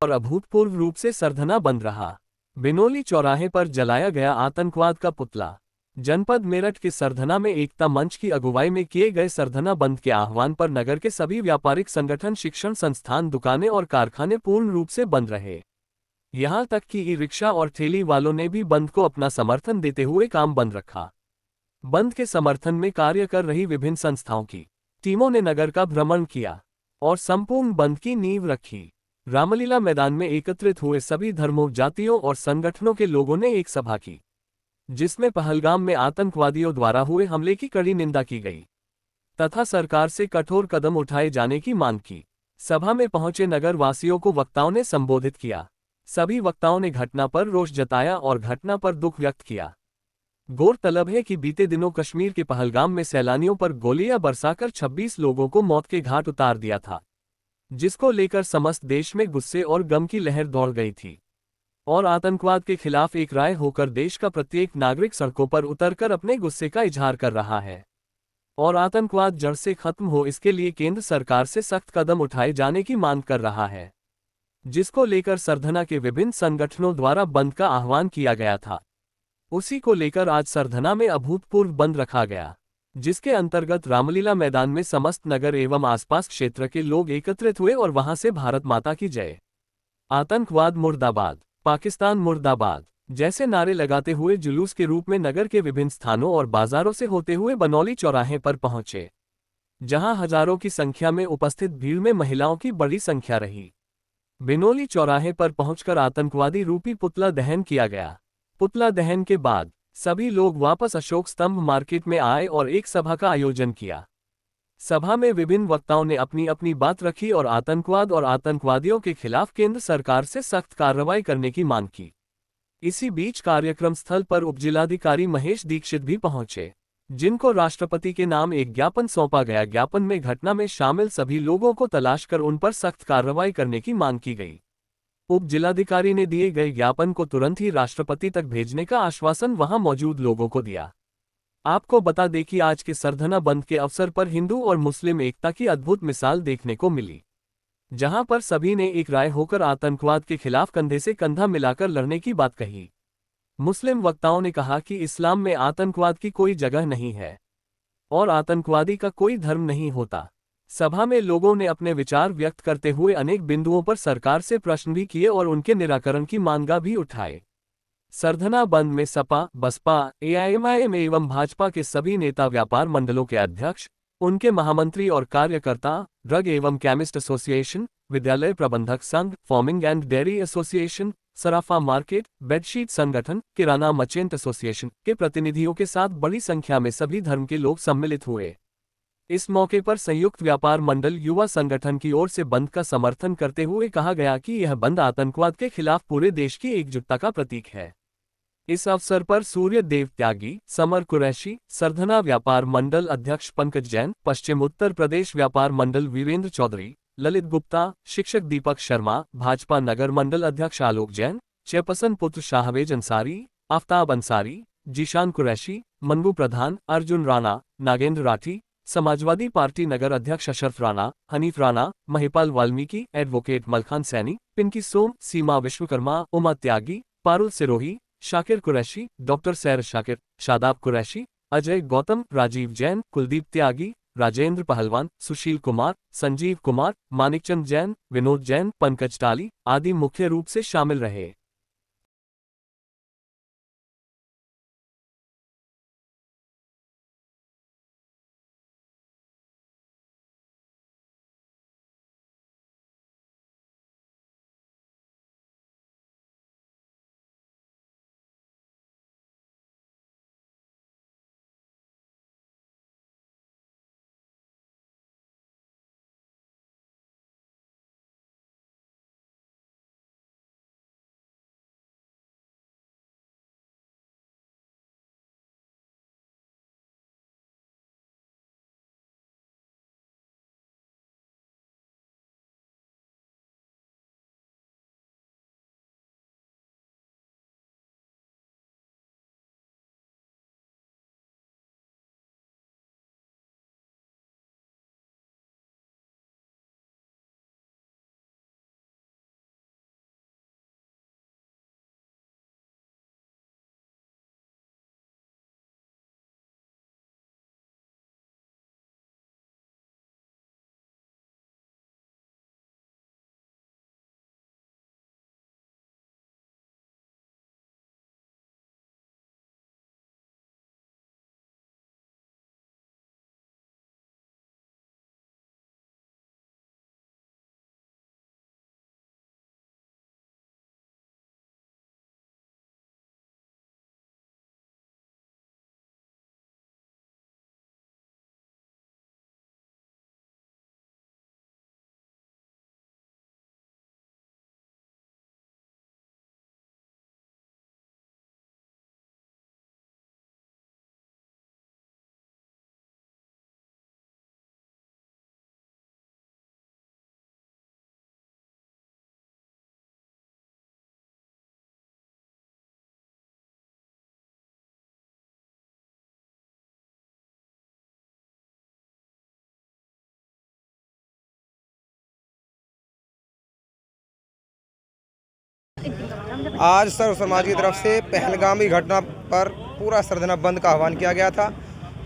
और अभूतपूर्व रूप से सरधना बंद रहा। बिनोली चौराहे पर जलाया गया आतंकवाद का पुतला। जनपद मेरठ के सरधना में एकता मंच की अगुवाई में किए गए सरधना बंद के आह्वान पर नगर के सभी व्यापारिक संगठन, शिक्षण संस्थान, दुकानें और कारखाने पूर्ण रूप से बंद रहे। यहां तक कि ई रिक्शा और ठेली वालों ने भी बंद को अपना समर्थन देते हुए काम बंद रखा। बंद के समर्थन में कार्य कर रही विभिन्न संस्थाओं की टीमों ने नगर का भ्रमण किया और संपूर्ण बंद की नींव रखी। रामलीला मैदान में एकत्रित हुए सभी धर्मों, जातियों और संगठनों के लोगों ने एक सभा की, जिसमें पहलगाम में आतंकवादियों द्वारा हुए हमले की कड़ी निंदा की गई तथा सरकार से कठोर कदम उठाए जाने की मांग की। सभा में पहुंचे नगर वासियों को वक्ताओं ने संबोधित किया। सभी वक्ताओं ने घटना पर रोष जताया और घटना पर दुख व्यक्त किया। गौरतलब है कि बीते दिनों कश्मीर के पहलगाम में सैलानियों पर गोलियां बरसाकर 26 लोगों को मौत के घाट उतार दिया था, जिसको लेकर समस्त देश में गुस्से और गम की लहर दौड़ गई थी और आतंकवाद के खिलाफ एक राय होकर देश का प्रत्येक नागरिक सड़कों पर उतरकर अपने गुस्से का इजहार कर रहा है और आतंकवाद जड़ से खत्म हो, इसके लिए केंद्र सरकार से सख्त कदम उठाए जाने की मांग कर रहा है, जिसको लेकर सरधना के विभिन्न संगठनों द्वारा बंद का आह्वान किया गया था। उसी को लेकर आज सरधना में अभूतपूर्व बंद रखा गया, जिसके अंतर्गत रामलीला मैदान में समस्त नगर एवं आसपास क्षेत्र के लोग एकत्रित हुए और वहां से भारत माता की जय, आतंकवाद मुर्दाबाद, पाकिस्तान मुर्दाबाद जैसे नारे लगाते हुए जुलूस के रूप में नगर के विभिन्न स्थानों और बाजारों से होते हुए बनौली चौराहे पर पहुंचे, जहां हजारों की संख्या में उपस्थित भीड़ में महिलाओं की बड़ी संख्या रही। बिनोली चौराहे पर पहुंचकर आतंकवादी रूपी पुतला दहन किया गया। पुतला दहन के बाद सभी लोग वापस अशोक स्तंभ मार्केट में आए और एक सभा का आयोजन किया। सभा में विभिन्न वक्ताओं ने अपनी अपनी बात रखी और आतंकवाद और आतंकवादियों के खिलाफ केंद्र सरकार से सख्त कार्रवाई करने की मांग की। इसी बीच कार्यक्रम स्थल पर उपजिलाधिकारी महेश दीक्षित भी पहुंचे, जिनको राष्ट्रपति के नाम एक ज्ञापन सौंपा गया। ज्ञापन में घटना में शामिल सभी लोगों को तलाश कर उन पर सख्त कार्रवाई करने की मांग की गई। उप जिलाधिकारी ने दिए गए ज्ञापन को तुरंत ही राष्ट्रपति तक भेजने का आश्वासन वहां मौजूद लोगों को दिया। आपको बता दें कि आज के सरधना बंद के अवसर पर हिंदू और मुस्लिम एकता की अद्भुत मिसाल देखने को मिली, जहां पर सभी ने एक राय होकर आतंकवाद के खिलाफ कंधे से कंधा मिलाकर लड़ने की बात कही। मुस्लिम वक्ताओं ने कहा कि इस्लाम में आतंकवाद की कोई जगह नहीं है और आतंकवादी का कोई धर्म नहीं होता। सभा में लोगों ने अपने विचार व्यक्त करते हुए अनेक बिंदुओं पर सरकार से प्रश्न भी किए और उनके निराकरण की मांग भी उठाए। सरधना बंद में सपा, बसपा, एआईएमआईएम एवं भाजपा के सभी नेता, व्यापार मंडलों के अध्यक्ष, उनके महामंत्री और कार्यकर्ता, ड्रग एवं केमिस्ट एसोसिएशन, विद्यालय प्रबंधक संघ, farming and dairy association, Sarafa market, bedsheet संगठन, किराना मर्चेंट एसोसिएशन के प्रतिनिधियों के साथ बड़ी संख्या में सभी धर्म के लोग सम्मिलित हुए। इस मौके पर संयुक्त व्यापार मंडल युवा संगठन की ओर से बंद का समर्थन करते हुए कहा गया कि यह बंद आतंकवाद के खिलाफ पूरे देश की एकजुटता का प्रतीक है। इस अवसर पर सूर्य देव त्यागी, समर कुरैशी, सरधना व्यापार मंडल अध्यक्ष पंकज जैन, पश्चिम उत्तर प्रदेश व्यापार मंडल वीरेंद्र चौधरी, ललित गुप्ता, शिक्षक दीपक शर्मा, भाजपा नगर मंडल अध्यक्ष आलोक जैन, चेयरपर्सन पुत्र शाहवेज अंसारी, आफ्ताब अंसारी, जीशान कुरैशी, मंगू प्रधान, अर्जुन राणा, नागेंद्र राठी, समाजवादी पार्टी नगर अध्यक्ष अशरफ राणा, हनीफ राणा, महिपाल वाल्मीकि, एडवोकेट मलखान सैनी, पिंकी सोम, सीमा विश्वकर्मा, उमा त्यागी, पारुल सिरोही, शाकिर कुरैशी, डॉक्टर सैर शाकिर, शादाब कुरैशी, अजय गौतम, राजीव जैन, कुलदीप त्यागी, राजेंद्र पहलवान, सुशील कुमार, संजीव कुमार, मानिकचंद जैन, विनोद जैन, पंकज टाली आदि मुख्य रूप से शामिल रहे। आज सर्व समाज की तरफ से पहलगामी घटना पर पूरा सरधना बंद का आह्वान किया गया था,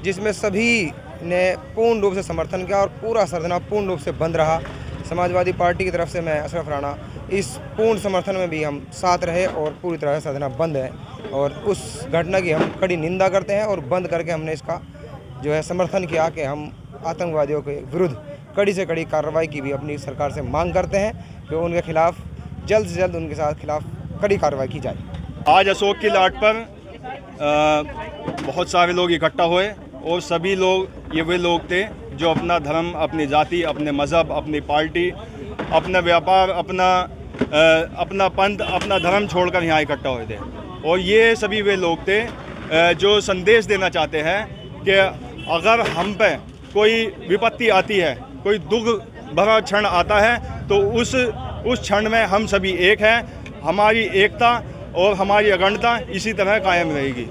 जिसमें सभी ने पूर्ण रूप से समर्थन किया और पूरा सरधना पूर्ण रूप से बंद रहा। समाजवादी पार्टी की तरफ से मैं अशरफ राणा इस पूर्ण समर्थन में भी हम साथ रहे और पूरी तरह से सरधना बंद है और उस घटना की हम कड़ी निंदा करते हैं और बंद करके हमने इसका जो है समर्थन किया कि हम आतंकवादियों के विरुद्ध कड़ी से कड़ी कार्रवाई की भी अपनी सरकार से मांग करते हैं कि उनके खिलाफ जल्द से जल्द उनके साथ खिलाफ कड़ी कार्रवाई की जाए। आज अशोक की लाट पर बहुत सारे लोग इकट्ठा हुए और सभी लोग ये वे लोग थे जो अपना धर्म, अपनी जाति, अपने मज़हब, अपनी पार्टी, अपना व्यापार, अपना पंथ, अपना धर्म छोड़कर यहाँ इकट्ठा हुए थे। और ये सभी वे लोग थे जो संदेश देना चाहते हैं कि अगर हम पे कोई विपत्ति आती है, कोई दुख भरा क्षण आता है, तो उस क्षण में हम सभी एक हैं। हमारी एकता और हमारी अखंडता इसी तरह कायम रहेगी।